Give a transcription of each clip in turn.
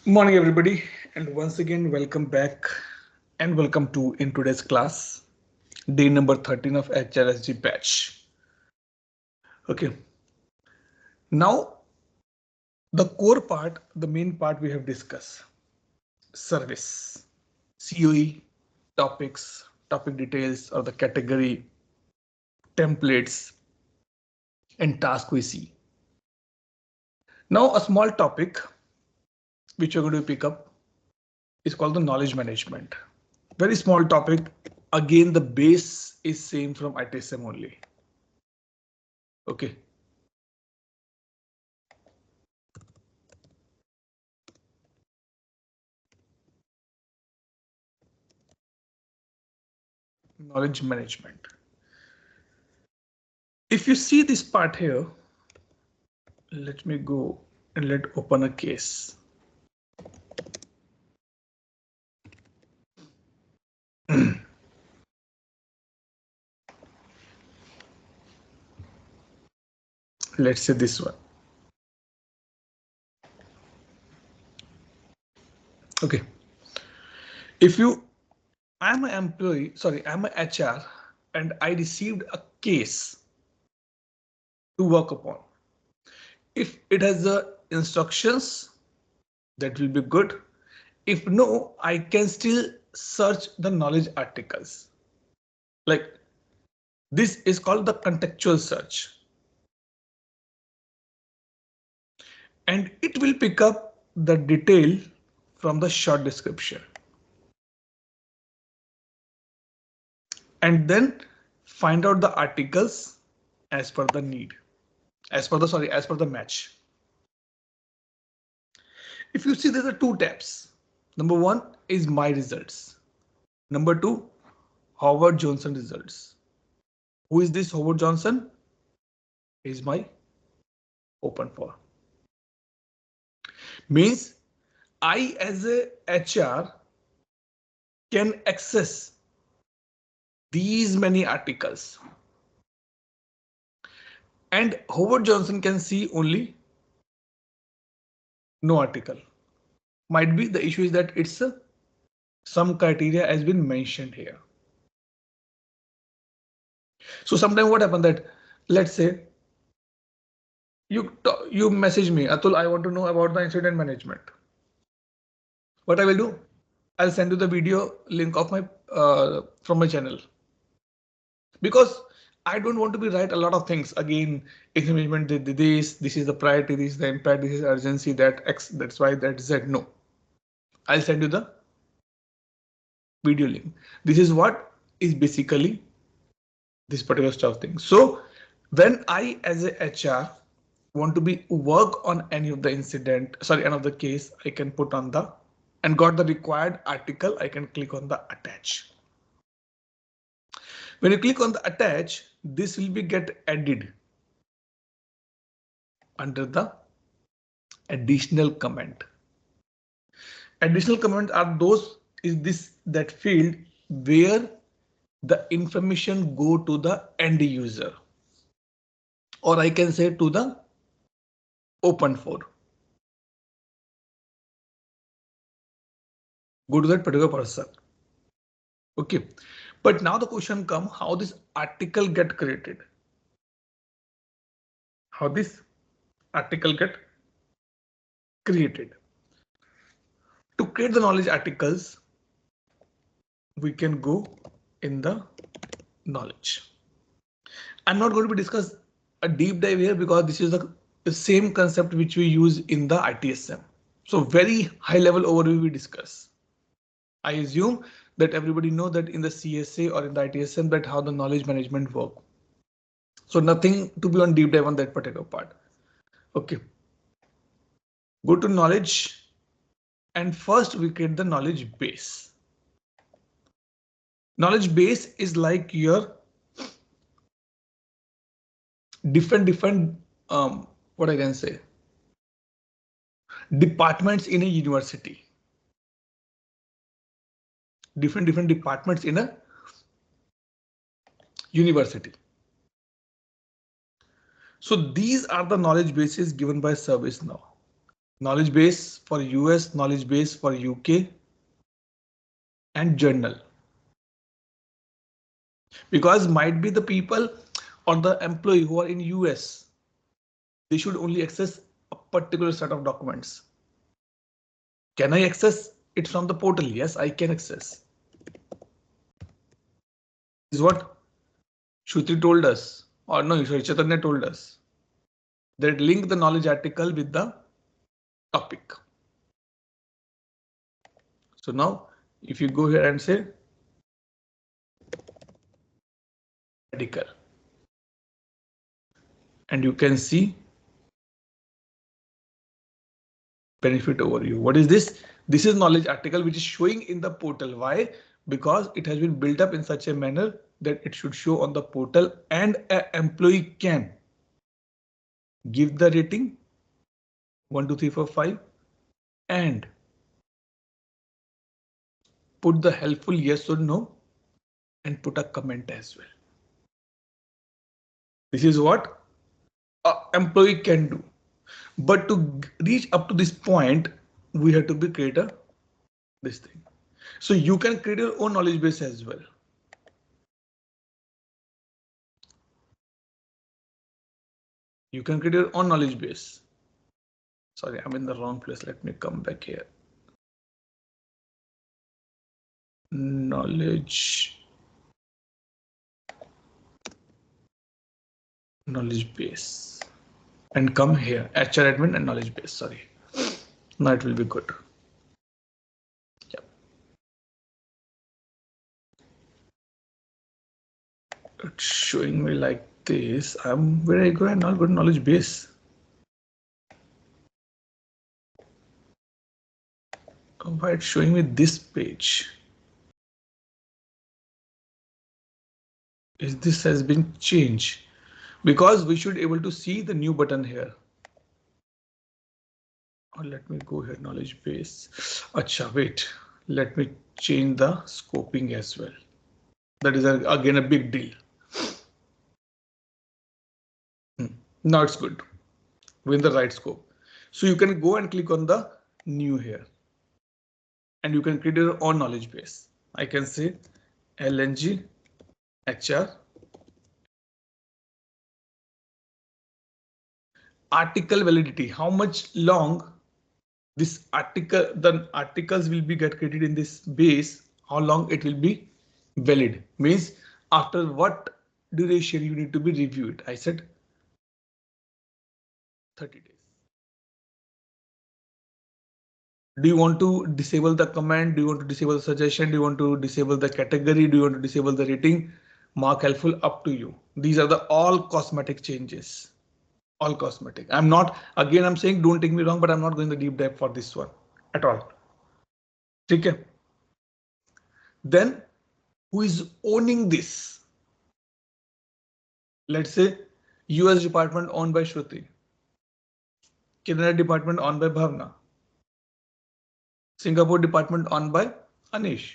Morning everybody, and once again welcome back and welcome to in today's class, day number 13 of HRSD batch. Okay, now the core part, the main part we have discussed, service, COE, topics, topic details or the category, templates and task we see. Now a small topic which we're going to pick up is called the knowledge management. Very small topic. Again, the base is same from ITSM only. Okay. Knowledge management. If you see this part here, let me go and let open a case. Let's say this one. Okay. If I'm an employee, sorry, I'm an HR and I received a case to work upon. If it has the instructions, that will be good. If no, I can still search the knowledge articles. Like this is called the contextual search. And it will pick up the detail from the short description. And then find out the articles as per the need, as per the match. If you see, there are two tabs. Number one is my results. Number two, Howard Johnson results. Who is this Howard Johnson? Is my open for. Means I as a HR can access these many articles. And Howard Johnson can see only no article. Might be the issue is that it's some criteria has been mentioned here. So sometimes what happened that, let's say you message me, Atul, I want to know about the incident management. What I will do, I'll send you the video link of my from my channel, because I don't want to be write a lot of things again. Incident management, this is the priority, this is the impact, this is urgency, that X, that's why, that Z. No, I'll send you the video link. This is what is basically this particular stuff thing. So when I as a HR want to be work on any of the incident, sorry, any of the case, I can put on the and got the required article, I can click on the attach. When you click on the attach, this will be get added under the additional comment. Additional comment are those is this that field where the information go to the end user, or I can say to the open for. Go to that particular person. Okay, but now the question come, how this article get created? How this article get created? To create the knowledge articles, we can go in the knowledge. I'm not going to discuss a deep dive here because this is the same concept which we use in the ITSM. So very high level overview we discuss. I assume that everybody know that in the CSA or in the ITSM that how the knowledge management work. So nothing to be on deep dive on that particular part. Okay. Go to knowledge and first we create the knowledge base. Knowledge base is like your different what I can say, departments in a university. Different departments in a university. So these are the knowledge bases given by ServiceNow. knowledge base for US, knowledge base for UK, and journal. Because might be the people or the employee who are in US, they should only access a particular set of documents. Can I access it from the portal? Yes, I can access. This is what Shruti told us, or no, sorry, Chaitanya told us. That link the knowledge article with the topic. So now, if you go here and say article, and you can see benefit overview. What is this? This is knowledge article which is showing in the portal. Why? Because it has been built up in such a manner that it should show on the portal and an employee can give the rating 1, 2, 3, 4, 5 and put the helpful yes or no and put a comment as well. This is what an employee can do. But to reach up to this point, we have to be create this thing. So you can create your own knowledge base as well. You can create your own knowledge base. Sorry, I'm in the wrong place. Let me come back here. Knowledge base and come here HR admin and knowledge base. Sorry, now it will be good. Yep. It's showing me like this. I'm where I go and not go to knowledge base. Why it's showing me this page? Is this has been changed? Because we should able to see the new button here. Or let me go here, knowledge base. Acha, wait, let me change the scoping as well. That is again a big deal. Now it's good. We're in the right scope. So you can go and click on the new here. And you can create your own knowledge base. I can say LNG HR article validity. How much long this article, the articles will be get created in this base, how long it will be valid, means after what duration you need to be reviewed. I said 30 days. Do you want to disable the comment? Do you want to disable the suggestion? Do you want to disable the category? Do you want to disable the rating? Mark helpful, up to you. These are the all cosmetic changes. All cosmetic. I'm not, again, I'm saying don't take me wrong, but I'm not going the deep dive for this one at all. Okay. Then who is owning this? Let's say US department owned by Shruti, Canada department owned by Bhavna, Singapore department owned by Anish.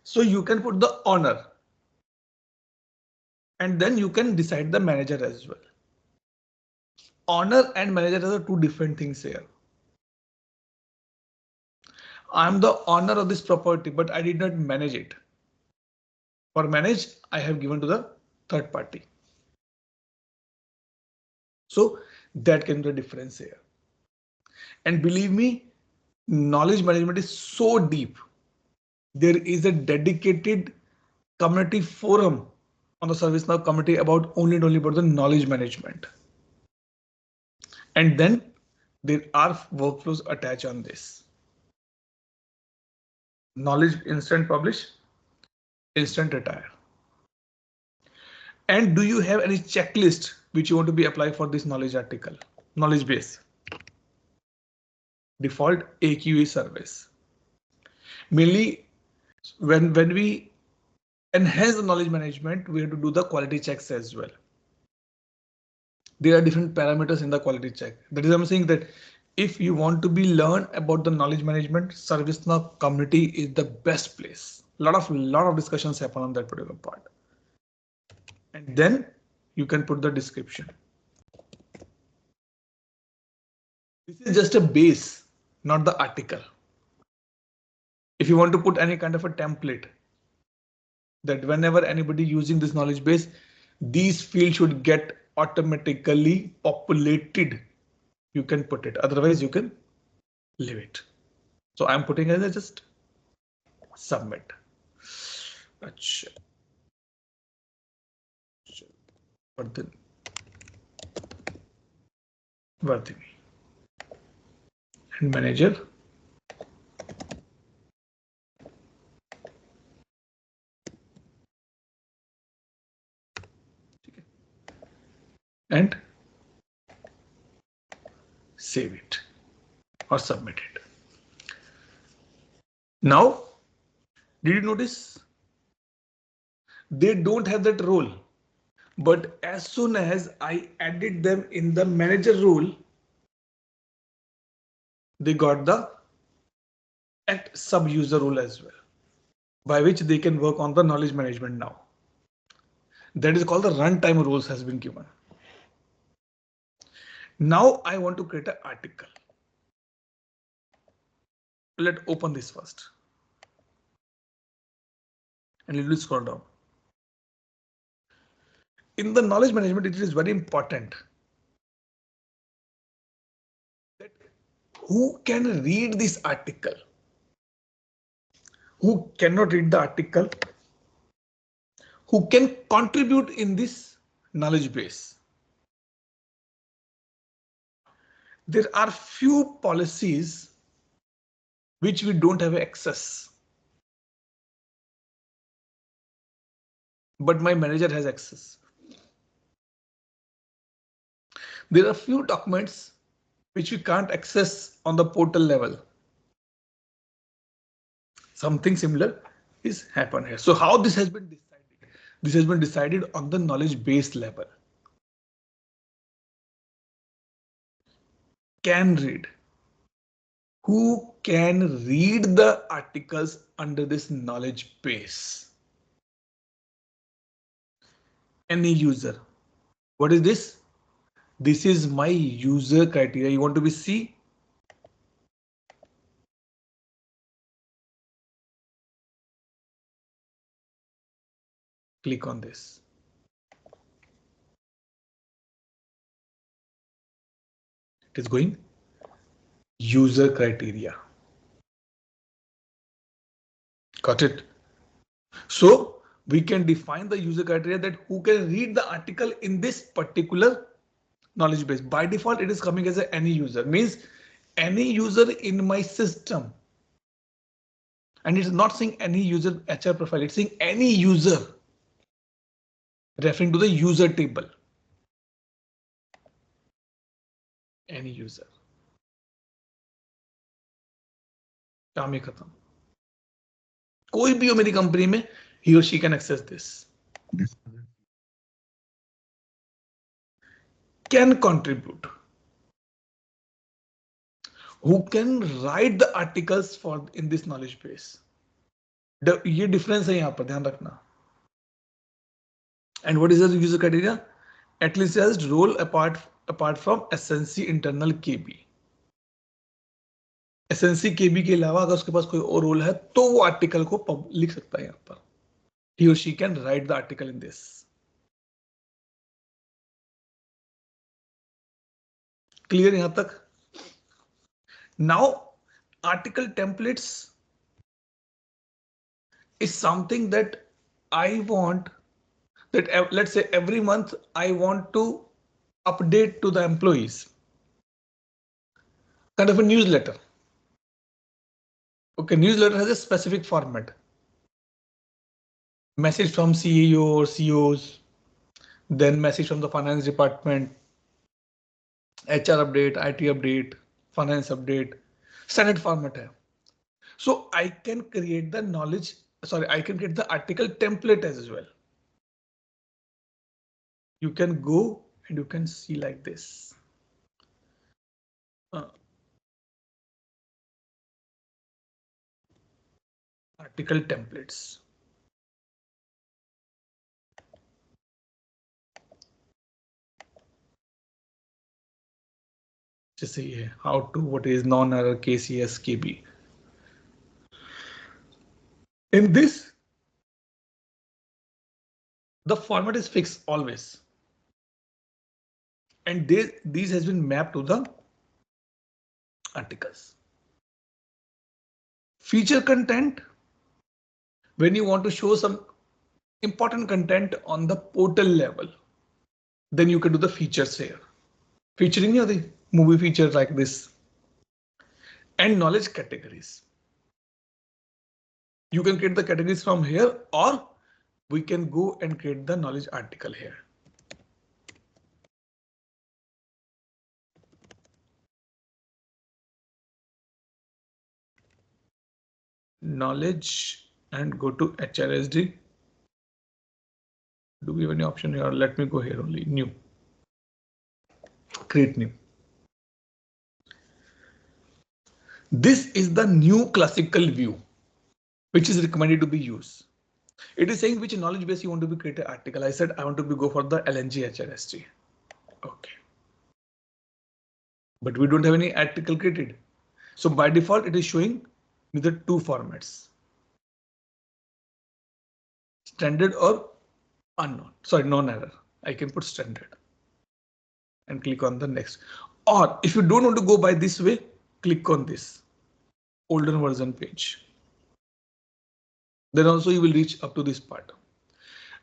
So you can put the owner and then you can decide the manager as well. Owner and manager are two different things here. I'm the owner of this property, but I did not manage it. For manage, I have given to the third party. So that can be the difference here. And believe me, knowledge management is so deep. There is a dedicated community forum on the ServiceNow community about only about the knowledge management. And then there are workflows attached on this. Knowledge instant publish, instant retire. And do you have any checklist which you want to be applied for this knowledge article, knowledge base? Default AQE service. Mainly when we enhance the knowledge management, we have to do the quality checks as well. There are different parameters in the quality check. That is, I'm saying that if you want to be learn about the knowledge management, ServiceNow community is the best place. Lot of discussions happen on that particular part. And then you can put the description. This is just a base, not the article. If you want to put any kind of a template, that whenever anybody using this knowledge base, these fields should get automatically populated. You can put it, otherwise you can leave it. So I'm putting as a just submit. Achha. Vardhan. Vardhini. And manager. And save it or submit it. Now, did you notice they don't have that role? But as soon as I added them in the manager role, they got the at sub user role as well, by which they can work on the knowledge management now. That is called the runtime roles has been given. Now I want to create an article. Let's open this first. And it will scroll down. In the knowledge management, it is very important that who can read this article, who cannot read the article, who can contribute in this knowledge base. There are few policies which we don't have access, but my manager has access. There are few documents which we can't access on the portal level. Something similar is happened here. So how this has been decided? This has been decided on the knowledge base level. Can read. Who can read the articles under this knowledge base? Any user. What is this? This is my user criteria. You want to be C? Click on this. It is going user criteria. Got it? So we can define the user criteria that who can read the article in this particular knowledge base. By default, it is coming as a any user, means any user in my system. And it's not saying any user HR profile, it's saying any user, referring to the user table. Any user. काम ही खत्म. कोई भी हो मेरी company में, he or she can access this. Can contribute. Who can write the articles for in this knowledge base. ये difference है यहाँ पर, ध्यान रखना. And what is the user criteria? At least as role apart from SNC internal KB. SNC KB के अलावा अगर उसके पास कोई और रोल है तो वो आर्टिकल को लिख सकता है यहाँ पर. He or she can write the article in this. Clear यहाँ तक? Now, article templates is something that I want that let's say every month I want to update to the employees. Kind of a newsletter. Okay, newsletter has a specific format. Message from CEO or CEOs, then message from the finance department, HR update, IT update, finance update, standard format hai. So I can create the knowledge, I can create the article template as well. You can go and you can see like this. Article templates. just say yeah, how to, what is non-error, KCS, KB. In this, the format is fixed always. And these has been mapped to the articles. Feature content, when you want to show some important content on the portal level, then you can do the features here. Featuring the movie features like this. And knowledge categories. You can create the categories from here, or we can go and create the knowledge article here. Knowledge and go to HRSD. Do we have any option here? Let me go here only, new. Create new. This is the new classical view, which is recommended to be used. It is saying which knowledge base you want to be create an article. I said I want to be go for the LNG HRSD. Okay. But we don't have any article created. So by default, it is showing me the two formats. Standard or unknown. Sorry, non-error. I can put standard and click on the next. Or if you don't want to go by this way, click on this older version page. Then also you will reach up to this part.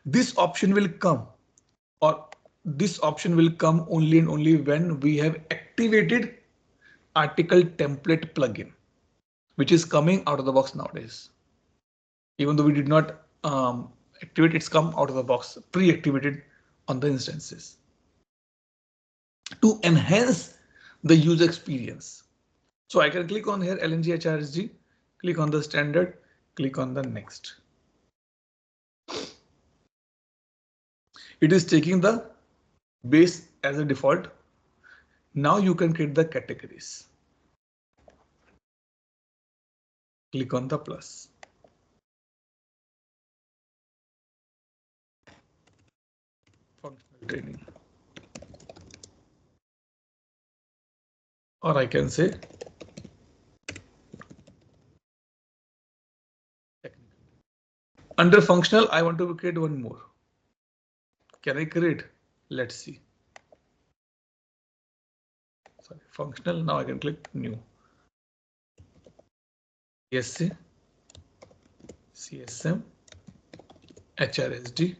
This option will come, or this option will come only and only when we have activated article template plugin, which is coming out of the box nowadays. Even though we did not activate, it's come out of the box pre-activated on the instances to enhance the user experience. So I can click on here LNG HRSD, click on the standard, click on the next. It is taking the base as a default. Now you can create the categories. Click on the plus. Functional training. Or I can say technical. Under functional, I want to create one more. Can I create? Let's see. Sorry, functional. Now I can click new. CSC, CSM, HRSD,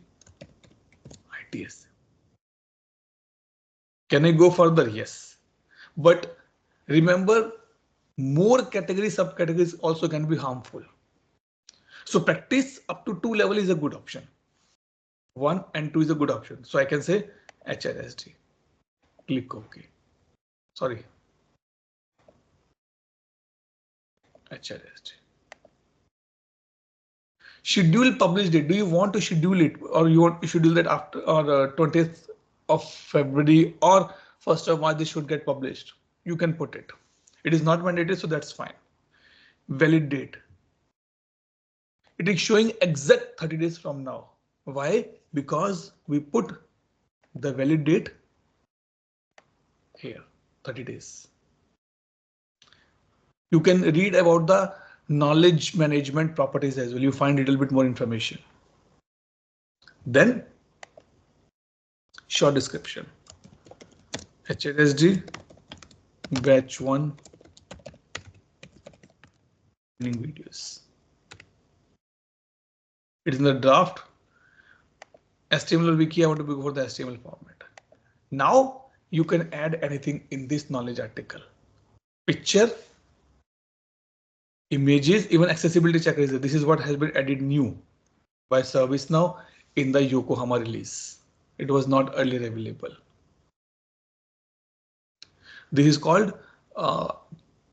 ITSM. Can I go further? Yes. But remember, more categories, subcategories also can be harmful. So practice up to 2 level is a good option. 1 and 2 is a good option. So I can say HRSD. Click OK. Sorry. HRSD. Schedule publish date. Do you want to schedule it, or you want to schedule that after or 20th of February or 1st of March? This should get published. You can put it. It is not mandated, so that's fine. Valid date. It is showing exact 30 days from now. Why? Because we put the valid date here, 30 days. You can read about the knowledge management properties as well. You find a little bit more information. Then short description. HRSD Batch1 training videos. It is in the draft. HTML wiki, I want to go for the HTML format. Now you can add anything in this knowledge article. Picture, images, even accessibility checker is there. This is what has been added new by ServiceNow in the Yokohama release. It was not earlier available. This is called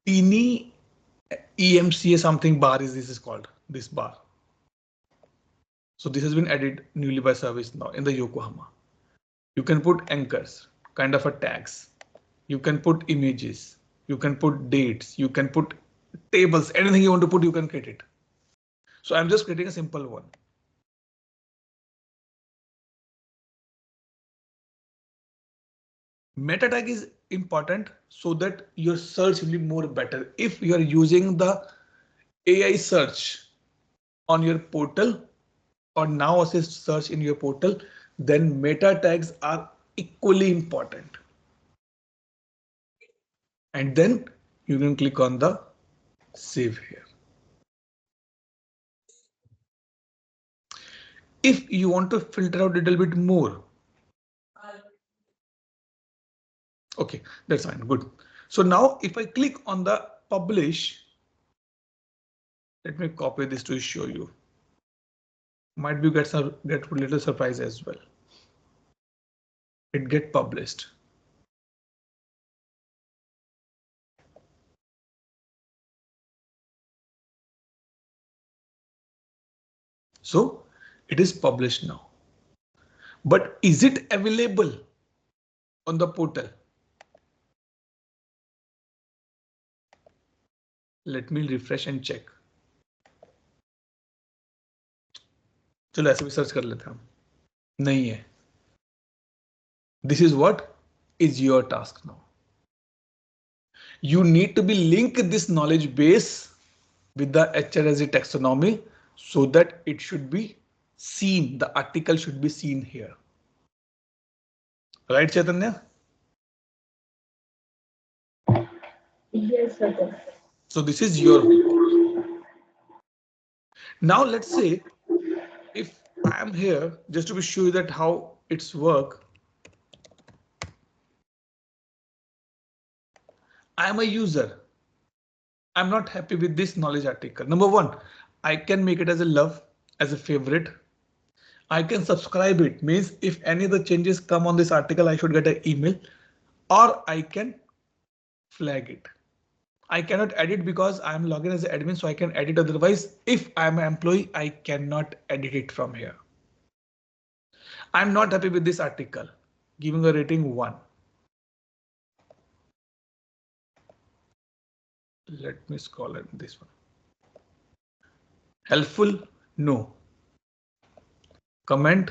teeny EMCA something bar this is called, this bar. So this has been added newly by ServiceNow in the Yokohama. You can put anchors, kind of a tags. You can put images. You can put dates. You can put tables. Anything you want to put, you can create it. So I'm just creating a simple one. Meta tag is important so that your search will be more better. If you are using the AI search on your portal or now assist search in your portal, then meta tags are equally important. And then you can click on the save here. If you want to filter out a little bit more. OK, that's fine. Good. So now if I click on the publish, let me copy this to show you. Might be get a little surprise as well. It get published. So it is published now. But is it available on the portal? Let me refresh and check. चलो ऐसे भी search कर लेते हैं हम. नहीं है. This is what is your task now. You need to be link this knowledge base with the HRSD taxonomy so that it should be seen. The article should be seen here. Right, Chaitanya? Yes, sir. So this is your homework. Now let's say if I am here just to be sure that how it's work. I am a user. I'm not happy with this knowledge article. Number one, I can make it as a love, as a favorite. I can subscribe it, means if any of the changes come on this article, I should get an email, or I can flag it. I cannot edit because I'm logged in as an admin, so I can edit. Otherwise, if I'm an employee, I cannot edit it from here. I'm not happy with this article, giving a rating 1. Let me scroll at this one. Helpful? No. Comment?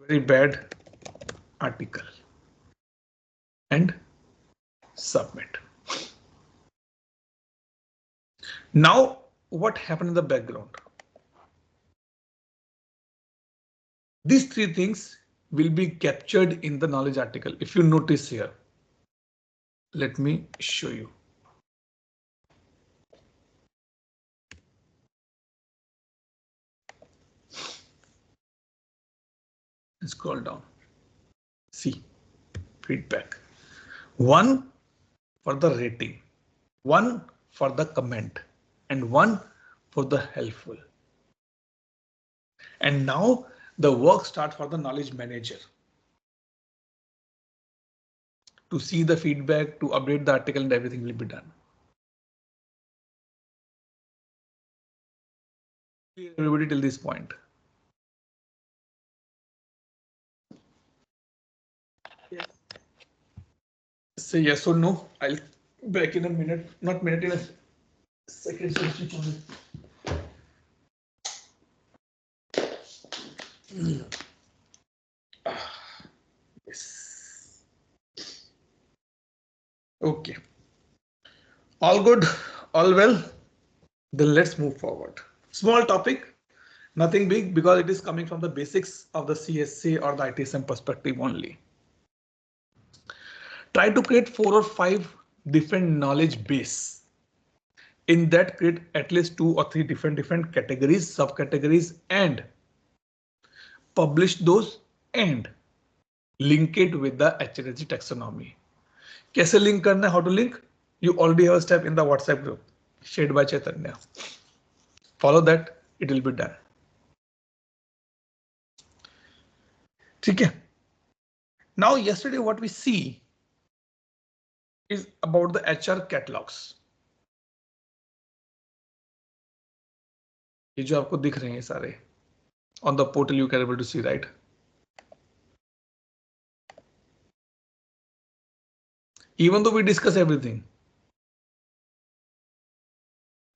Very bad article. And submit. Now, what happened in the background? These 3 things will be captured in the knowledge article. If you notice here, let me show you. Scroll down. See, feedback. 1 for the rating, 1 for the comment, and 1 for the helpful. And now the work starts for the knowledge manager to see the feedback, to update the article, and everything will be done. Everybody till this point. Yes. Say yes or no. I'll back in a minute, not minute, in a second. So switch on it. Yes. Okay. All good, all well. Then let's move forward. Small topic, nothing big because it is coming from the basics of the CSA or the ITSM perspective only. Try to create 4 or 5 different knowledge base. In that, create at least 2 or 3 different categories, subcategories, and publish those and link it with the HRSD taxonomy. कैसे link करना? How to link? You already have a step in the WhatsApp group shared by Chaitanya. Follow that, it will be done. Okay. Now, yesterday what we see is about the HR catalogs. ये जो आपको दिख रहे हैं सारे on the portal you can able to see, right? Even though we discuss everything,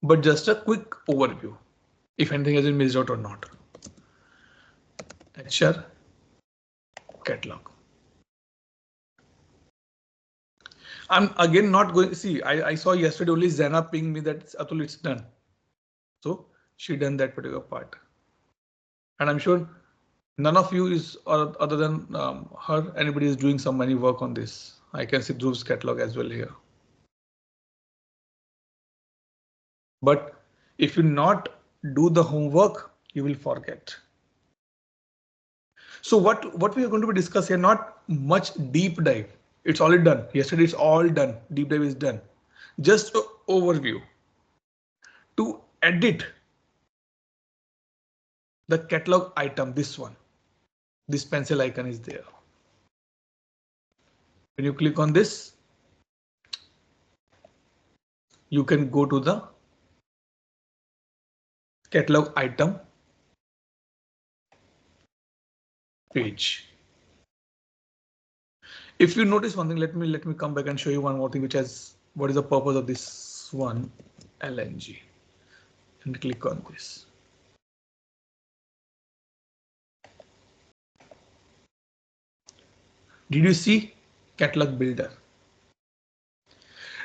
but just a quick overview, if anything has been missed out or not. HR catalog. I'm again not going. See, I saw yesterday only Zana ping me that Atul, it's done. So she done that particular part. And I'm sure none of you is other than her, anybody is doing some money work on this. I can see Dhruv's catalog as well here. But if you not do the homework, you will forget. So what we are going to be discussing here, not much deep dive. It's already done. Yesterday it's all done. Deep dive is done. Just an overview. To edit the catalog item, this one, this pencil icon is there. When you click on this, you can go to the catalog item page. If you notice one thing, let me come back and show you one more thing, which has what is the purpose of this one, LNG, and click on this. Did you see catalog builder?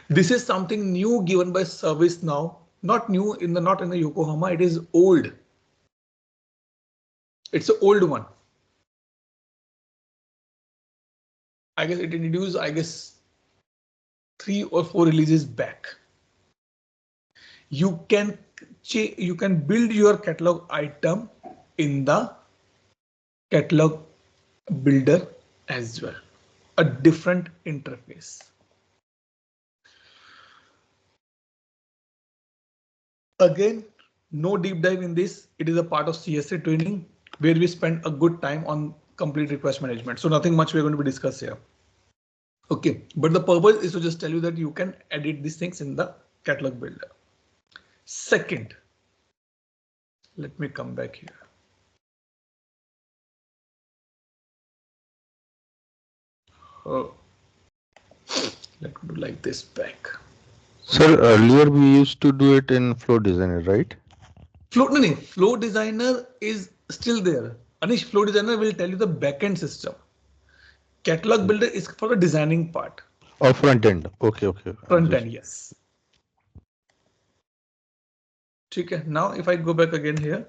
This is something new given by ServiceNow, not new in the Yokohama. It is old. It's an old one. I guess it introduced, 3 or 4 releases back. You can build your catalog item in the catalog builder as well. A different interface. Again, no deep dive in this. It is a part of CSA training where we spend a good time on complete request management. So nothing much we're going to be discussed here. Okay, but the purpose is to just tell you that you can edit these things in the catalog builder. Second, let me come back here. Oh, let me do like this back. Sir, earlier we used to do it in Flow Designer, right? Flow Designer is still there. Anish, Flow Designer will tell you the backend system. Catalog builder is for the designing part. Or front end. Okay. Front end, yes. Okay, now if I go back again here.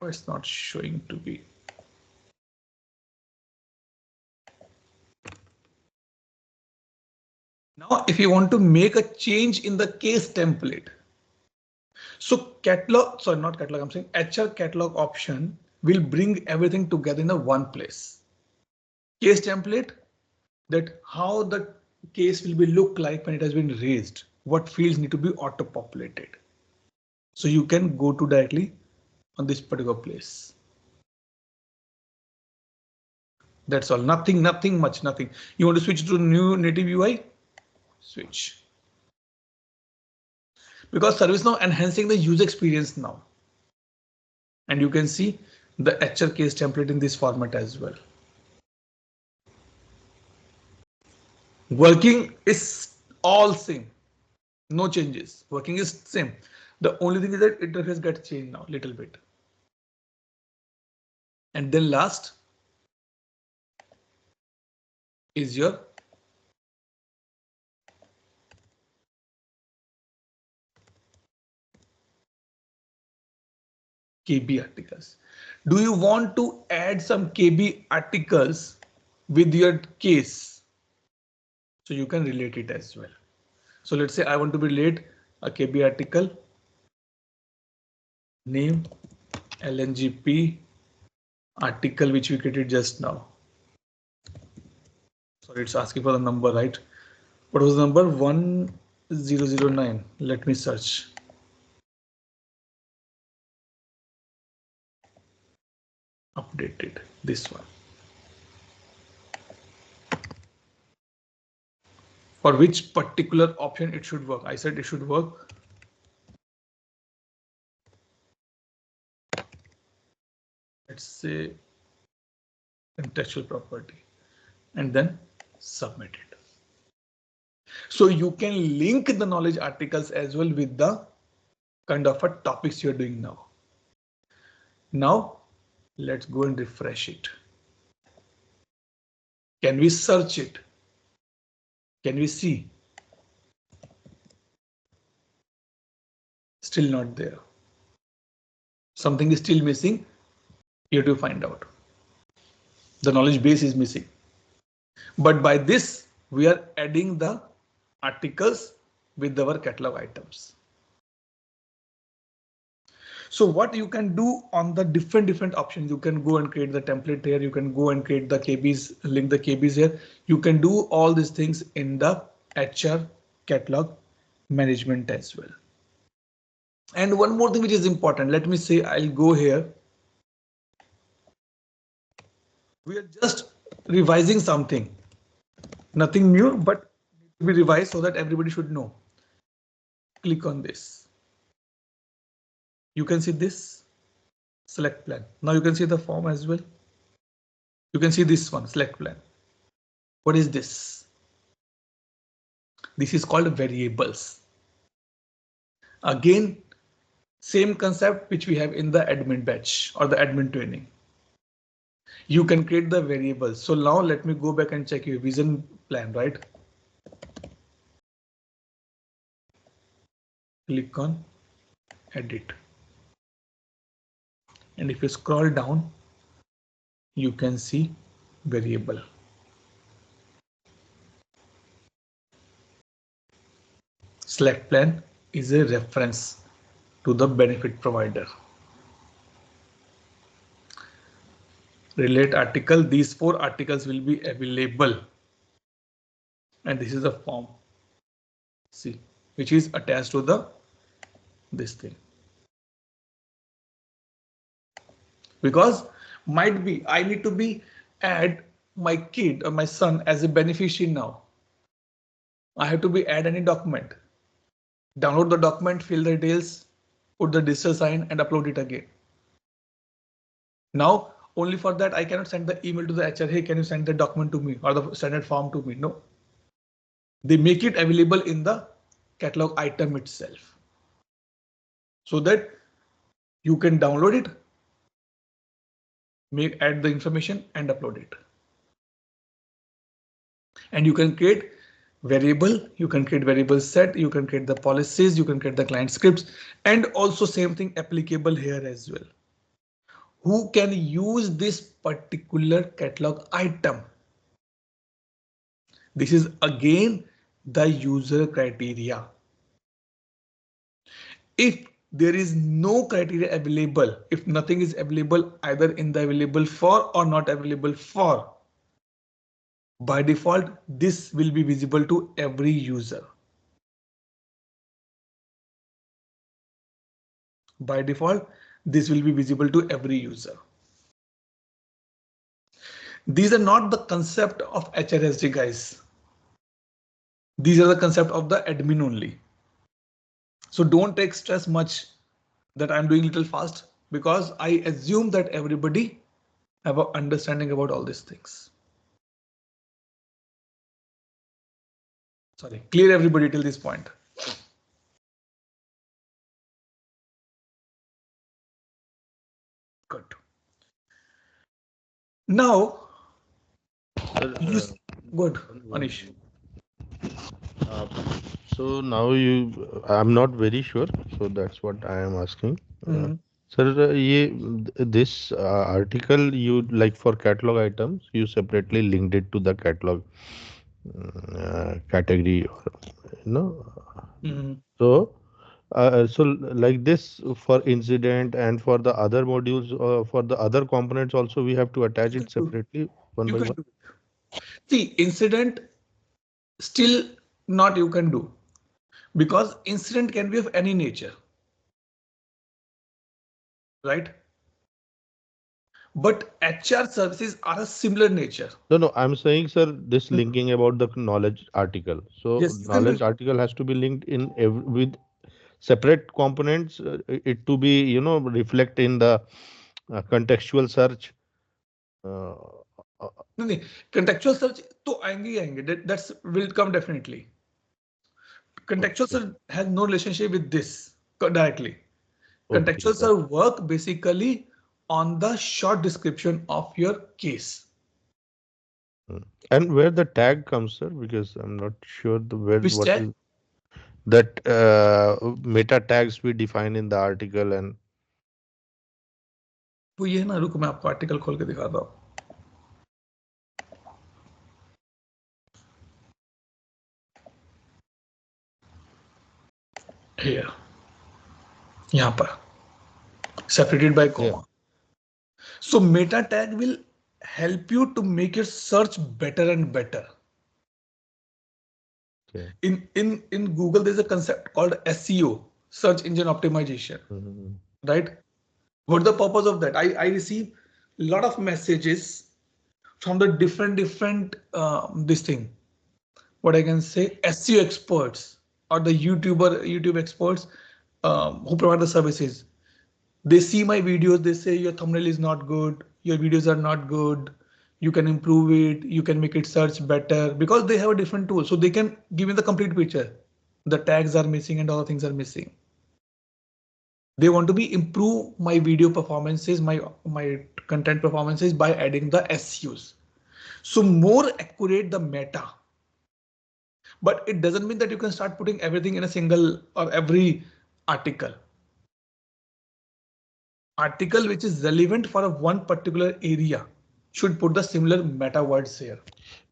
Oh, it's not showing to be. Now, if you want to make a change in the case template. So catalog, sorry, not catalog, I'm saying HR catalog option will bring everything together in a one place. Case template, that how the case will be look like when it has been raised, what fields need to be auto populated. So you can go to directly on this particular place. That's all, nothing much. You want to switch to new native UI, switch. Because ServiceNow enhancing the user experience now. And you can see the HR case template in this format as well. Working is all same, no changes. Working is same. The only thing is that interface gets changed now, little bit. And then last is your KB articles. Do you want to add some KB articles with your case? So you can relate it as well. So let's say I want to relate a KB article, name, LNGP, article which we created just now. Sorry, it's asking for the number, right? What was the number? 1009. Let me search. Updated this one. For which particular option it should work? I said it should work. Let's say intellectual property and then submit it. So you can link the knowledge articles as well with the kind of a topics you're doing now. Now let's go and refresh it. Can we search it? Can we see? Still not there. Something is still missing. You have to find out. The knowledge base is missing. But by this, we are adding the articles with our catalog items. So what you can do on the different options, you can go and create the template here. You can go and create the KBs, link the KBs here. You can do all these things in the HR catalog management as well. And one more thing which is important, let me say I'll go here. We are just revising something, nothing new, but we revise so that everybody should know. Click on this. You can see this select plan. Now you can see the form as well. You can see this one, select plan. What is this? This is called variables. Again, same concept which we have in the admin batch or the admin training. You can create the variables. So now let me go back and check your vision plan, right? Click on edit. And if you scroll down, you can see variable. Select plan is a reference to the benefit provider. Relate article, these 4 articles will be available. And this is a form. See, which is attached to the this thing. Because might be I need to be add my kid or my son as a beneficiary now. I have to be add any document. Download the document, fill the details, put the digital sign and upload it again. Now only for that I cannot send the email to the HR, hey, can you send the document to me or the standard form to me? No. They make it available in the catalog item itself so that you can download it, add the information and upload it. And you can create variable, you can create variable set, you can create the policies, you can create the client scripts, and also same thing applicable here as well. Who can use this particular catalog item? This is again the user criteria. If there is no criteria available, if nothing is available either in the available for or not available for, by default, this will be visible to every user. By default, this will be visible to every user. These are not the concept of HRSD, guys. These are the concept of the admin only. So don't take stress much that I'm doing little fast because I assume that everybody have an understanding about all these things. Sorry, clear everybody till this point. Good. Now, good, Anish. Uh, so now I'm not very sure, so that's what I am asking. Sir, this article you like for catalog items, you separately linked it to the catalog category, or you know. So like this for incident and for the other modules, for the other components also we have to attach it separately one by one. See, incident still not you can do because incident can be of any nature, right? But HR services are a similar nature. No, I'm saying, sir, this linking about the knowledge article. So Yes, you can do knowledge article has to be linked in with separate components, it to be, reflect in the contextual search. नहीं, contextual search तो आएंगे ही आएंगे. That's will come definitely. Contextual search has no relationship with this directly. Contextual search work basically on the short description of your case. And where the tag comes, sir, because I'm not sure the where Which what tag? is that meta tags we define in the article and वो ये है ना, रुको मैं आपको article खोल के दिखाता हूँ. Here, यहाँ पर separated by yeah. comma. So meta tag will help you to make your search better and better. Okay. In Google, there's a concept called SEO, search engine optimization, right? What's the purpose of that? I receive a lot of messages from the different this thing. What I can say, SEO experts or the YouTube experts who provide the services. They see my videos, they say your thumbnail is not good, your videos are not good, you can improve it, you can make it search better, because they have a different tool. So they can give me the complete picture. The tags are missing and all things are missing. They want to be improve my video performances, my content performances by adding the SEOs. So more accurate the meta. But it doesn't mean that you can start putting everything in a single or every article. Article which is relevant for a one particular area should put the similar meta words here.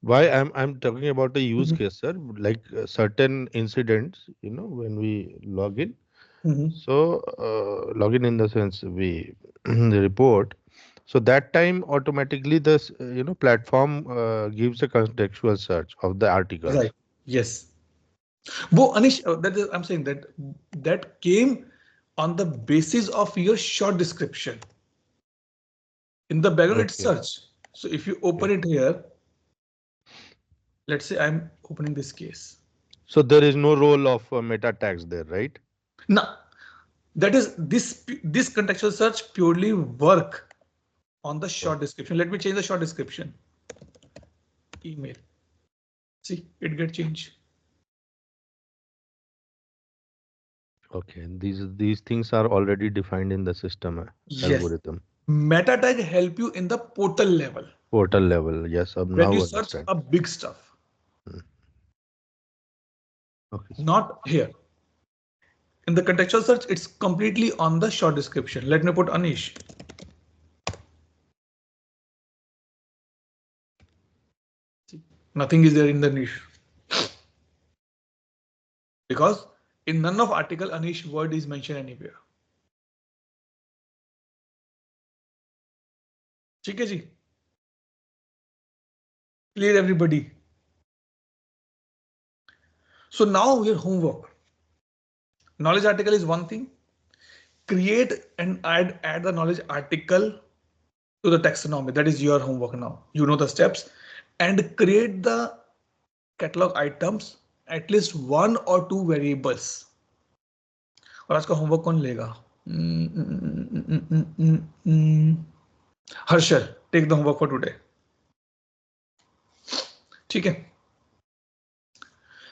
Why I'm talking about the use case, sir, like certain incidents, when we log in. So login in the sense we report. So that time automatically this platform gives a contextual search of the articles. Right. Yes. Wo Anish, that is, I'm saying that came on the basis of your short description. In the background, it's Okay. search. So if you open Okay. it here, let's say I'm opening this case. So there is no role of meta tags there, right? Now, that is this contextual search purely work on the short description. Let me change the short description. Email. See, it get changed. Okay. And these things are already defined in the system Yes. algorithm. Meta tag help you in the portal level Portal level. Yes, I when now you search understand. a big stuff. Okay. Not here. In the contextual search, it's completely on the short description. Let me put Anish. See, nothing is there in the niche. Because in none of article Anish word is mentioned anywhere. ठीक है जी? Clear everybody. So now your homework. Knowledge article is one thing. Create and add the knowledge article to the taxonomy. That is your homework now. You know the steps. And create the catalog items, at least one or two variables. और आज का homework कौन लेगा? Harshal, take the homework for today. ठीक है?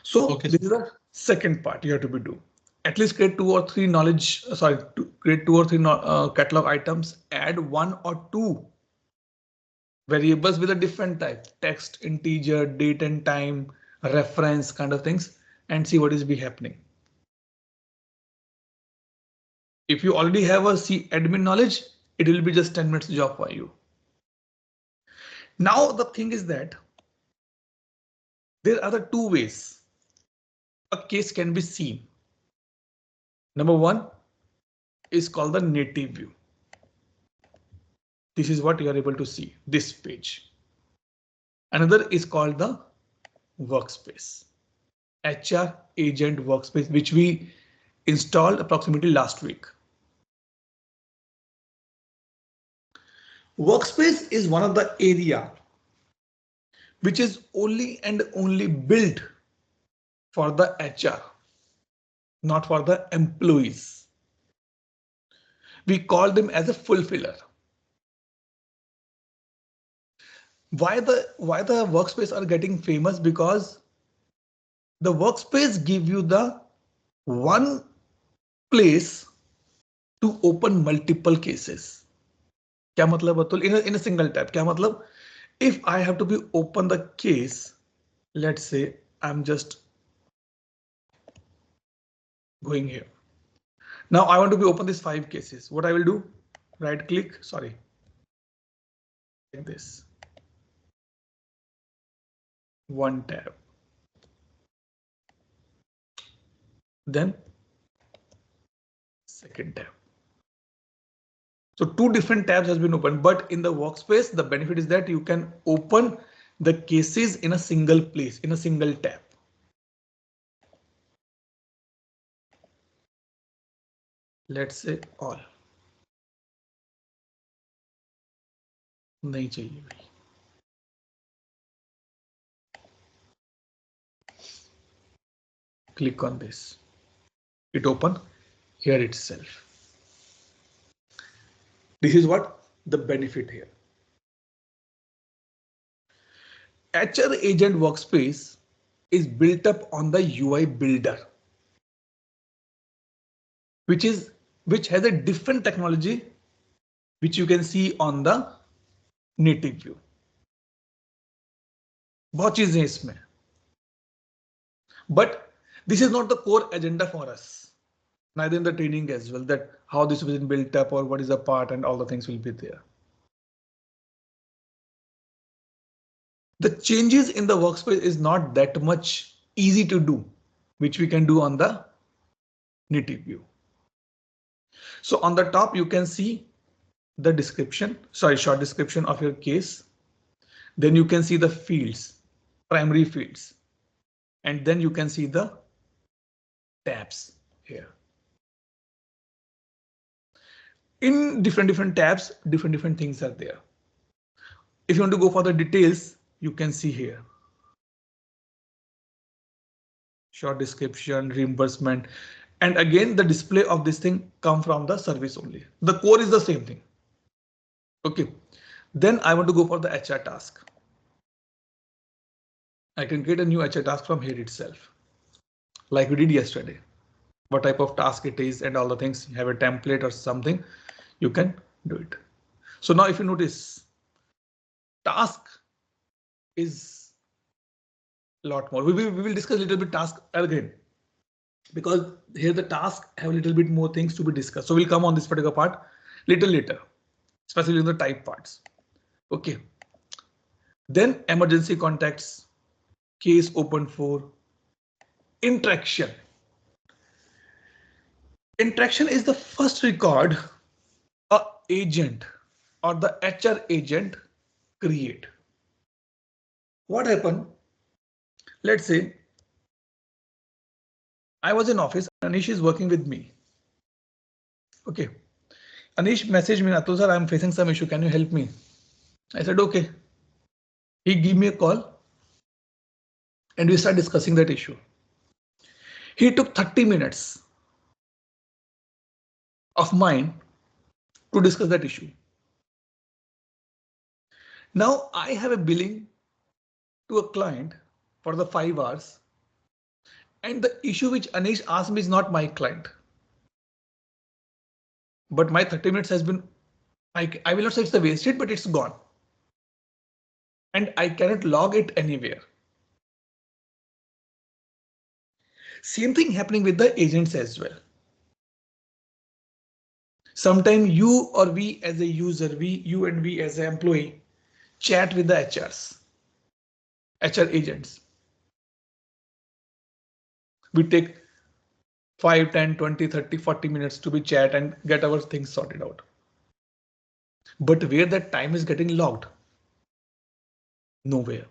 So Okay, this is the second part you have to be do. At least create two or three knowledge, create two or three catalog items, add one or two variables with a different type, text, integer, date and time, reference kind of things, and see what is be happening. If you already have a C admin knowledge, it will be just 10 minutes job for you. Now the thing is that there are the two ways a case can be seen. Number one is called the native view. This is what you are able to see, this page. Another is called the workspace, HR agent workspace, which we installed approximately last week. Workspace is one of the area which is only and only built for the HR, not for the employees. We call them as a fulfiller. Why the workspace are getting famous? Because the workspace give you the one place to open multiple cases. क्या मतलब बतौल in a single tab? क्या मतलब? If I have to be open the case, let's say I'm just going here. Now I want to be open these 5 cases. What I will do, right click, sorry, like this, one tab, then second tab. So 2 different tabs has been opened, but in the workspace, the benefit is that you can open the cases in a single place, in a single tab. Let's say all. नहीं चाहिए भाई. Click on this. It open here itself. This is what the benefit here. HR agent workspace is built up on the UI builder, which has a different technology, which you can see on the native view. बहुत चीजें हैं इसमें. But this is not the core agenda for us. Neither in the training as well, that how this was built up or what is the part and all the things will be there. The changes in the workspace is not that much easy to do, which we can do on the native view. So on the top, you can see the description, short description of your case. Then you can see the fields, primary fields, and then you can see the tabs here. In different tabs, different things are there. If you want to go for the details, you can see here. Short description, reimbursement, and again the display of this thing come from the service only. The core is the same thing. Okay, then I want to go for the HR task. I can create a new HR task from here itself, like we did yesterday. What type of task it is and all the things, you have a template or something, you can do it. So now if you notice, task is a lot more. We will discuss a little bit task again, because here the task have a little bit more things to be discussed. So we'll come on this particular part little later, especially in the type parts. Okay. Then emergency contacts, case open for interaction. Interaction is the first record a agent or the HR agent create. What happened? Let's say I was in office, Anish is working with me. Okay. Anish messaged me, Atul sir, I'm facing some issue. Can you help me? I said, okay. He gave me a call and we started discussing that issue. He took 30 minutes of mine to discuss that issue. Now I have a billing to a client for the 5 hours, and the issue which Anish asked me is not my client. But my 30 minutes has been, I will not say it's the wasted, but it's gone. And I cannot log it anywhere. Same thing happening with the agents as well. Sometimes you or we as a user, you and we as an employee chat with the HR agents. We take 5, 10, 20, 30, 40 minutes to be chat and get our things sorted out. But where that time is getting logged? Nowhere.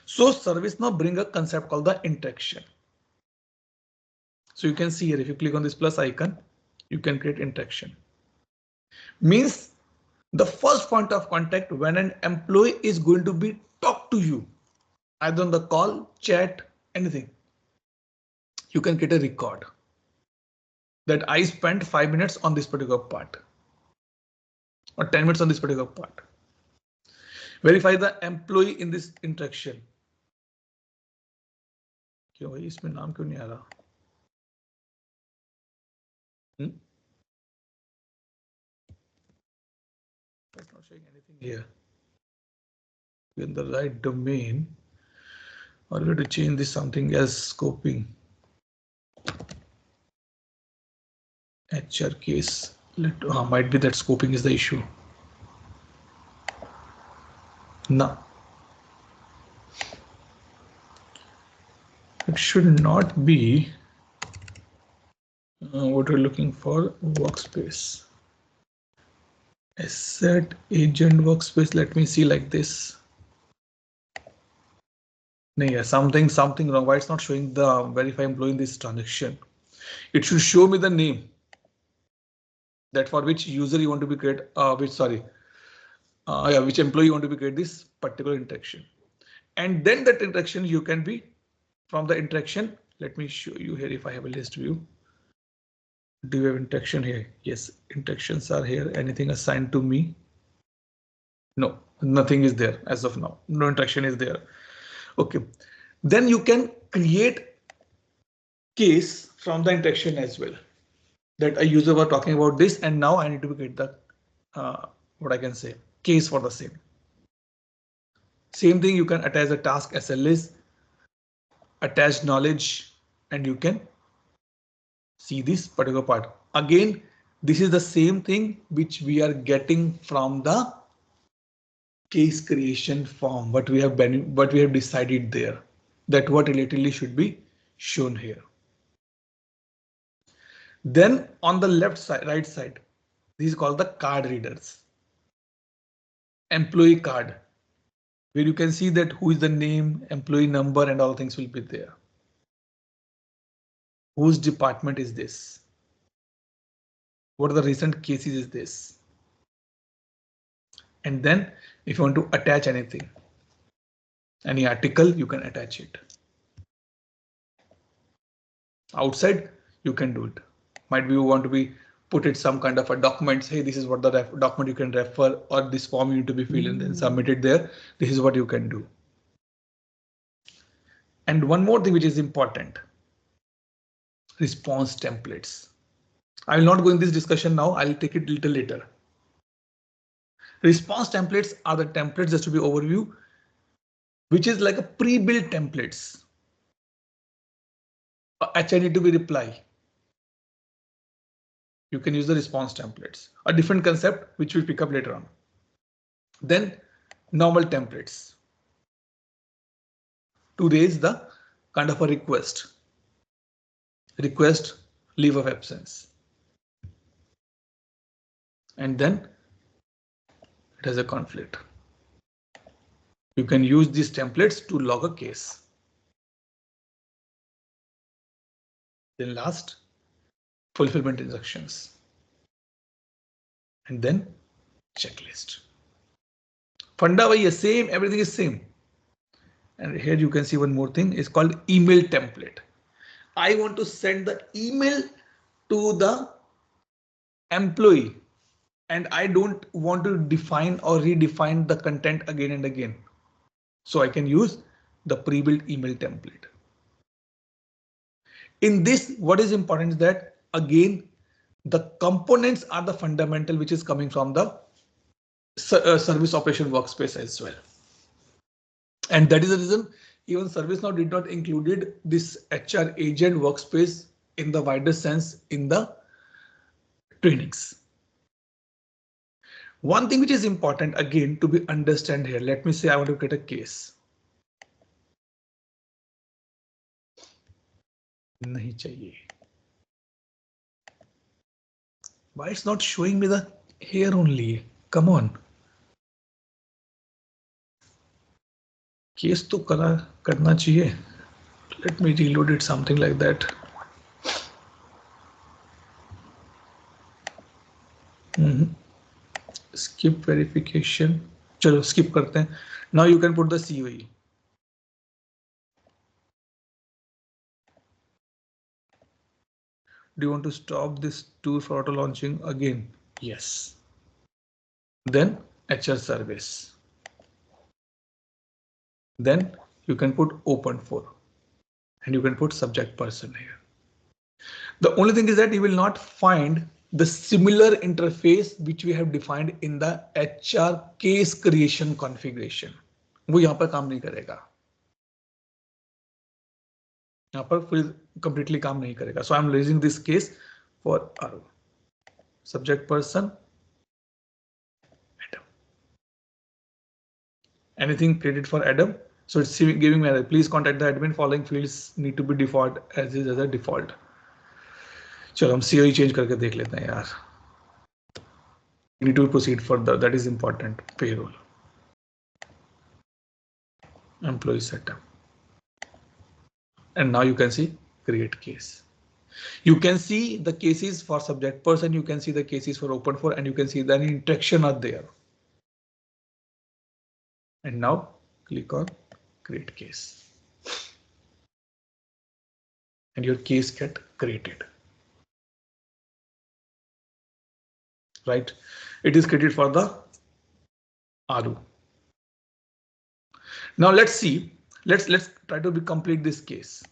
So ServiceNow bring a concept called the interaction. So you can see here, if you click on this plus icon, you can create interaction. Means the first point of contact when an employee is going to be talk to you, either on the call, chat, anything. You can get a record that I spent 5 minutes on this particular part or 10 minutes on this particular part. Verify the employee in this interaction. क्यों भाई इसमें नाम क्यों नहीं आ रहा? It's not showing anything here. in the right domain, or we have to change this something as scoping. HR case. Might be that scoping is the issue. No. It should not be what we're looking for. Workspace. Asset agent workspace. Let me see like this. No, yeah, something wrong. Why it's not showing the verify employee in this transaction? It should show me the name that for which user you want to be create. Which employee you want to be create this particular interaction, and then that interaction you can be from the interaction. Let me show you here if I have a list view. Do you have interaction here? Yes, interactions are here. Anything assigned to me? No, nothing is there as of now. No interaction is there. Okay, then you can create case from the interaction as well. That a user was talking about this, and now I need to create the what I can say case for the same. Same thing, you can attach a task SLS, attach knowledge, and you can see this particular part. Again, this is the same thing which we are getting from the case creation form, but we have decided there that what relatively should be shown here. Then on the left side, right side, this is called the card readers. Employee card, where you can see that who is the name, employee number, and all things will be there. Whose department is this? What are the recent cases is this? And then if you want to attach anything, any article, you can attach it. Outside, you can do it. Might be you want to be put it some kind of a document. Hey, this is what the document you can refer, or this form you need to be filled and then submitted there. This is what you can do. And one more thing which is important. Response templates. I will not go in this discussion now. I'll take it a little later. Response templates are the templates, just to be overview, which is like a pre-built templates. HR need to be reply. You can use the response templates, a different concept which we'll pick up later on. Then normal templates to raise the kind of a request leave of absence, and then it has a conflict. You can use these templates to log a case. Then last, fulfillment instructions, and then checklist. Funda is same, everything is same. And here you can see one more thing is called email template. I want to send the email to the employee, and I don't want to define or redefine the content again and again. So I can use the pre-built email template. In this, what is important is that again, the components are the fundamental which is coming from the service operation workspace as well. And that is the reason even ServiceNow did not included this HR agent workspace in the wider sense in the trainings. One thing which is important again to be understand here. Let me say I want to create a case. Nahi chahiye. Why it's not showing me the here only? Come on. Case to karna chahiye. Let me reload it, something like that. Skip verification. Chalo, skip karte hain. Now you can put the COE. Do you want to stop this tool for auto launching again? Yes. Then HR service. Then you can put open for, and you can put subject person here. The only thing is that you will not find the similar interface which we have defined in the HR case creation configuration. वो यहाँ पर काम नहीं करेगा, यहाँ पर full completely काम नहीं करेगा. So I am raising this case for our subject person Adam. Anything created for Adam, so it's giving me error. Please contact the admin. Following fields need to be default as is as a default. चलो हम COE change करके देख लेते हैं यार. We need to proceed further. That is important. Payroll, employee setup, and now you can see create case. You can see the cases for subject person. You can see the cases for open for, and you can see the interaction are there. And now click on create case, and your case get created. Right, it is created for the Aru. Now let's see, let's try to complete this case.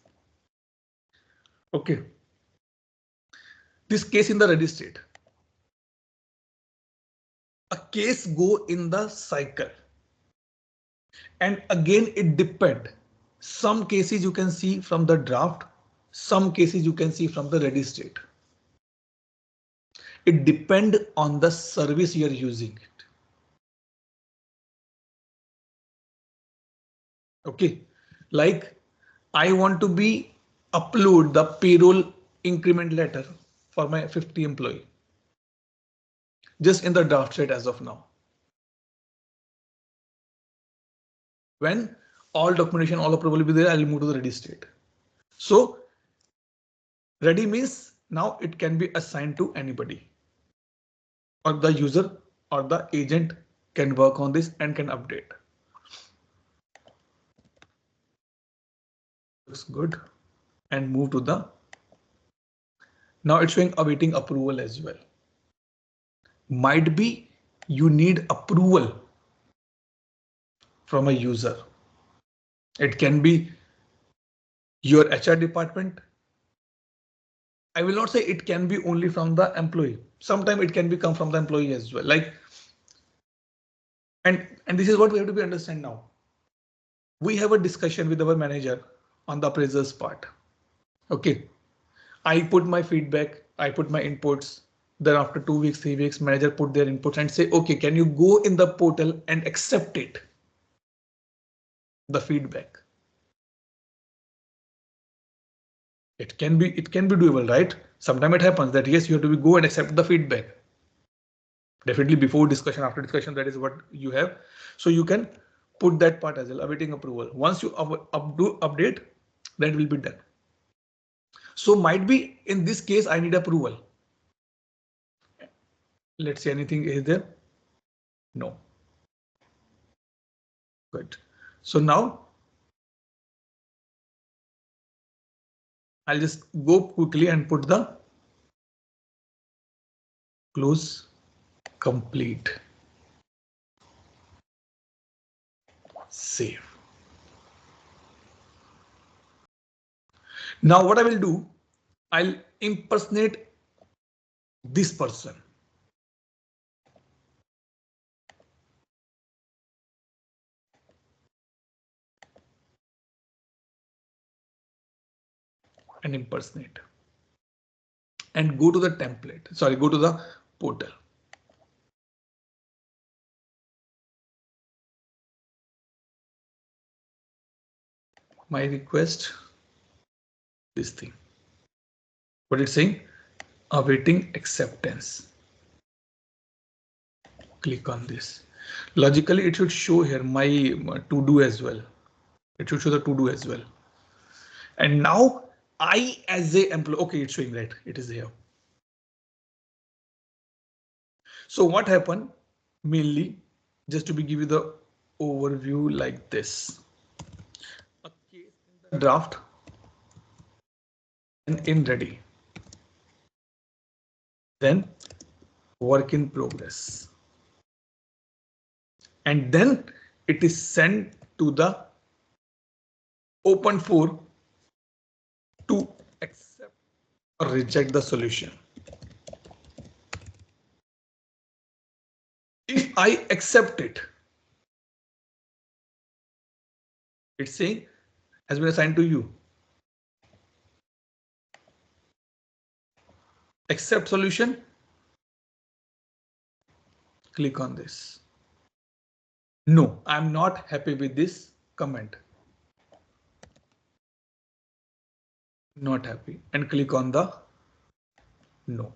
Okay, this case in the ready state, a case go in the cycle, and again it depend. Some cases you can see from the draft, some cases you can see from the ready state. It depend on the service you are using it. Okay, like I want to be upload the payroll increment letter for my 50 employee just in the draft state as of now. When all documentation, all approval will be there, I'll move to the ready state. So ready means now it can be assigned to anybody, or the user or the agent can work on this and can update. Looks good, and move to the, now it's showing awaiting approval as well. Might be you need approval from a user. It can be your HR department. I will not say it can be only from the employee. Sometimes it can be come from the employee as well. Like, and this is what we have to be understand now. We have a discussion with our manager on the appraisals part. Okay, I put my feedback, I put my inputs. Then after 2 weeks, 3 weeks, manager put their inputs and say, okay, can you go in the portal and accept it? The feedback. It can be doable, right? Sometimes it happens that yes, you have to go and accept the feedback. Definitely before discussion, after discussion, that is what you have. So you can put that part as well, awaiting approval. Once you update, that will be done. So might be in this case, I need approval. Let's see, anything is there? No. Good. So now I'll just go quickly and put the close complete. Save. Now what I will do, I'll impersonate this person. And impersonate. And go to the template. Sorry, go to the portal. My request, this thing. What it's saying? Awaiting acceptance. Click on this. Logically, it should show here my to do as well. It should show the to do as well. And now I as a employee, okay, it's showing right. It is here. So what happened mainly, just to give you the overview like this. A case in the draft and in ready. Then work in progress. And then it is sent to the open for to accept or reject the solution. If I accept it, It's saying has been assigned to you. Accept solution. Click on this. No, I'm not happy with this comment. Not happy, and click on the no.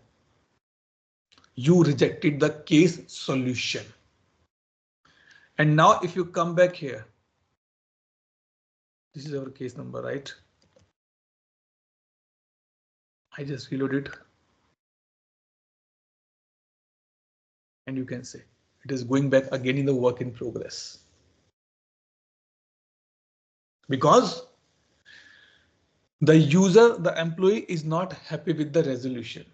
You rejected the case solution. And now if you come back here, this is our case number, right? I just reload it. And you can say it is going back again in the work in progress. Because the user, the employee is not happy with the resolution.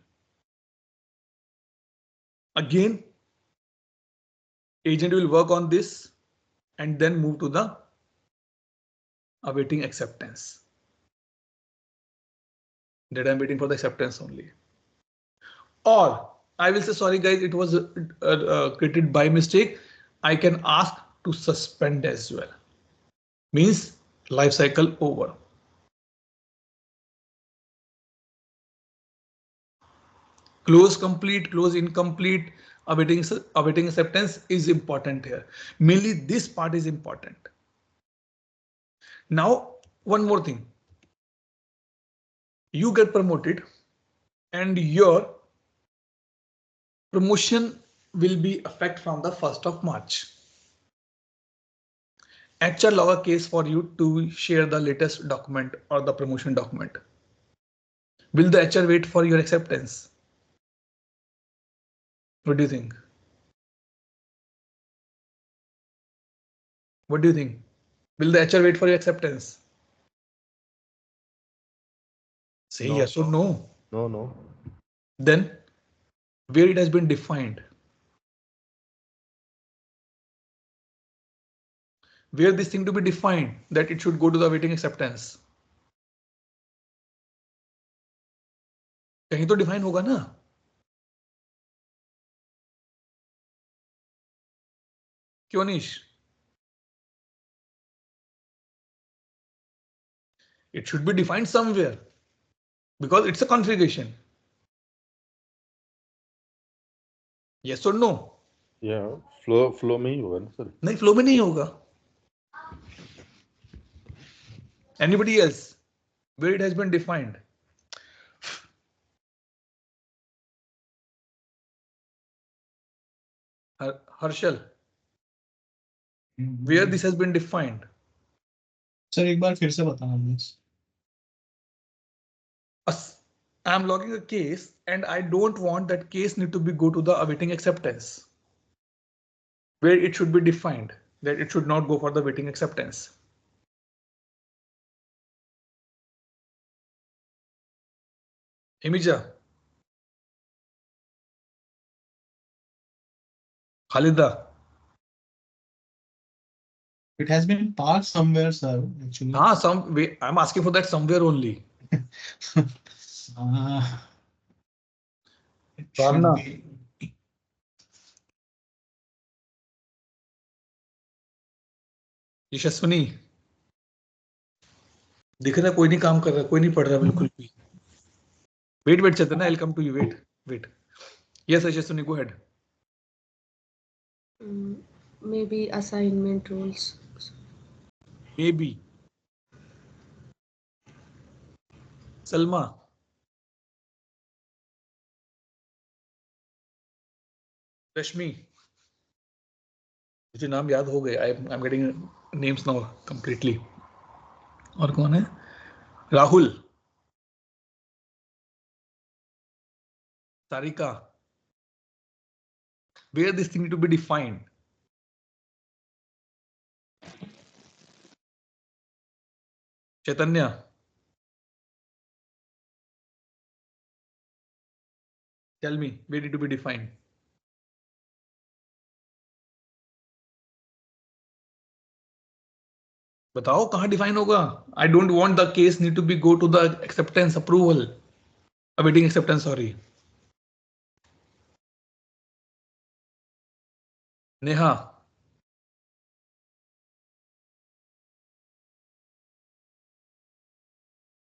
Again, agent will work on this and then move to the awaiting acceptance. That I'm waiting for the acceptance only. Or I will say, sorry guys, it was created by mistake. I can ask to suspend as well. Means life cycle over. Close complete, close incomplete, awaiting acceptance is important here. Mainly this part is important. Now, one more thing. You get promoted and your promotion will be effect from the 1st of March. HR log a case for you to share the latest document or the promotion document. Will the HR wait for your acceptance? What do you think? What do you think? Will the HR wait for your acceptance? Say No. yes or no. No, no. Then where it has been defined, where this thing to be defined that it should go to the awaiting acceptance. कहीं तो define होगा ना? क्यों निश? It should be defined somewhere because it's a configuration. Yes or no? Yeah, flow में ही होगा ना sir. नहीं, flow में नहीं होगा. Anybody else? Where it has been defined? Harshal, where this has been defined? Sir एक बार फिर से बताना please. I'm logging a case and I don't want that case need to be go to the awaiting acceptance. Where it should be defined that it should not go for the waiting acceptance. Imija. Khalida. It has been parked somewhere, sir. Actually. Some way. I'm asking for that somewhere only. Bhavna. यशस्विनी दिख रहा है कोई नहीं काम कर रहा कोई नहीं पढ़ रहा बिल्कुल भी. Wait Chetna, I'll come to you. Wait. Yes, Yashaswini, go ahead. Maybe assignment rules. Maybe. Salma. Rashmi. मुझे नाम याद हो गए. I'm getting names now completely. और कौन है? Rahul. Sarika. Where this thing need to be defined? Chaitanya. Tell me, where need to be defined? बताओ कहाँ डिफाइन होगा? I don't want the case need to be go to the acceptance approval. Awaiting acceptance, sorry. Neha.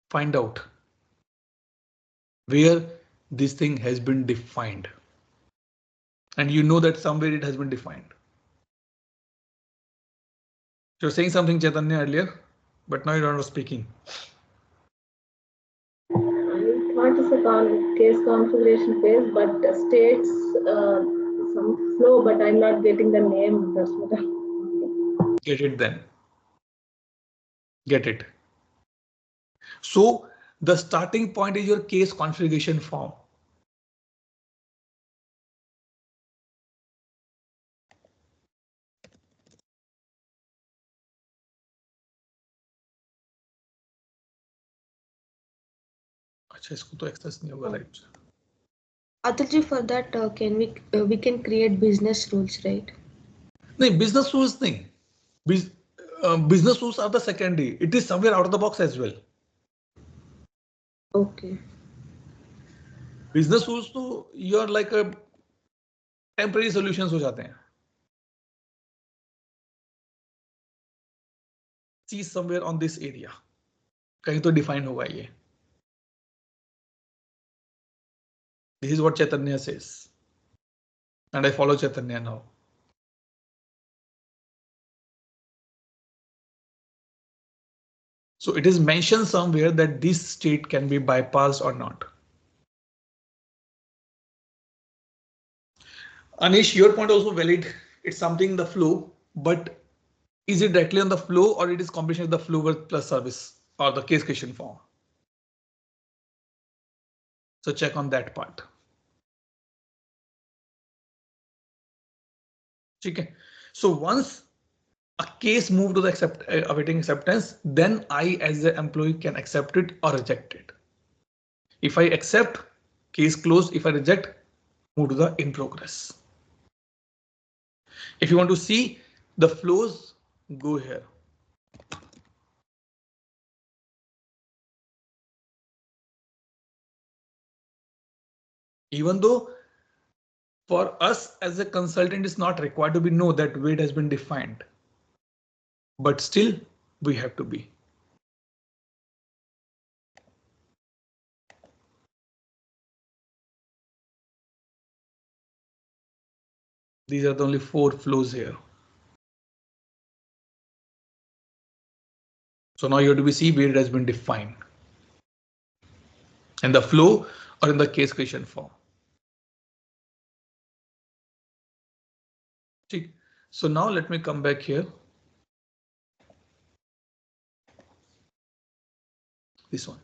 find out where this thing has been defined. And you know that somewhere it has been defined. You're saying something, Chaitanya, earlier, but now you're not speaking. I thought it's a case configuration phase, but states some flow, but I'm not getting the name. That's what I'm... Get it then. Get it. So the starting point is your case configuration form. अच्छा इसको तो access नहीं होगा, right? Atulji, for that, can we can create business rules, right? नहीं, business rules नहीं. Business rules are the secondary. It is somewhere out of the box as well. Okay. Business rules तो you are like a temporary solutions हो जाते हैं. See somewhere on this area. कहीं तो define होगा ये. This is what Chaitanya says. And I follow Chaitanya now. So it is mentioned somewhere that this state can be bypassed or not. Anish, your point also valid. It's something in the flow, but is it directly on the flow or it is combination of the flow with plus service or the case creation form? So check on that part. Okay. So once a case move to the awaiting acceptance, then I as the employee can accept it or reject it. If I accept, case closed. If I reject, move to the in progress. If you want to see the flows, go here. Even though for us as a consultant, it's not required to be know that weight has been defined, but still we have to be. These are the only 4 flows here. So now you have to be see where it has been defined in the flow or in the case creation form. So now let me come back here. This one.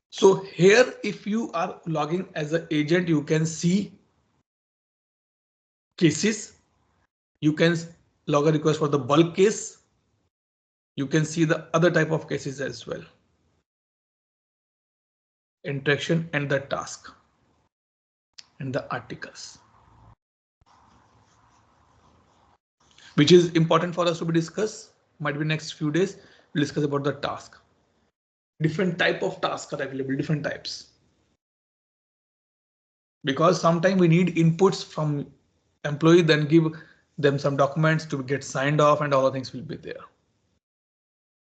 So here, if you are logging as an agent, you can see cases. You can log a request for the bulk case. You can see the other type of cases as well. Interaction and the task and the articles, which is important for us to be discussed. Might be next few days we'll discuss about the task. Different type of tasks are available, different types. Because sometimes we need inputs from employee, then give them some documents to get signed off and all the things will be there.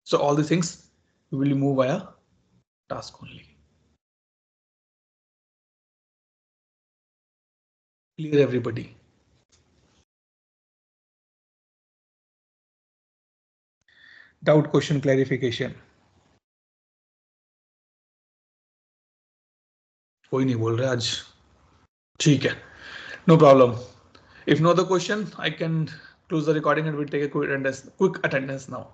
So all the things will move via task only. Clear everybody? Doubt, question, clarification? कोई नहीं बोल रहा आज. ठीक है, no problem. If no other question, I can close the recording and we'll take a quick attendance now.